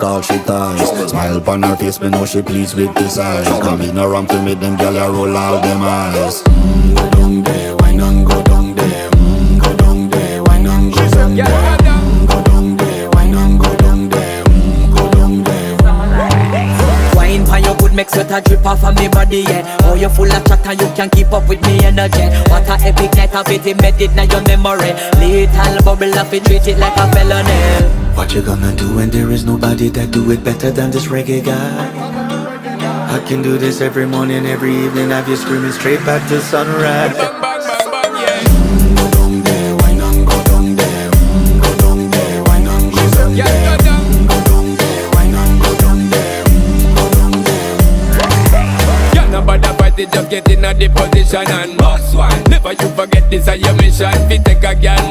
all she ties. Smile upon her face, me know she pleased with this eyes. Come in around to make them gyal a roll out them eyes. Go down there, why not go down there? Go down there, why not go down there? Go down there, why not go down there? Go down there. Wine for your good make sweat a drip off of me body, yeah. Oh, you full of chatter, you can keep up with me energy. What a epic night of it, embedded in your memory. Little bubble of it, treat it like a felony. What you gonna do when there is nobody that do it better than this reggae guy? I can do this every morning, every evening, have you screaming straight back to sunrise. Go down there, why not go down there? Go down there, why not go down there? Go down there, why not go down there? Go down there. Yeah, no bother fight it, just get in a the position and boss one. Never you forget this is your mission. Fi take a girl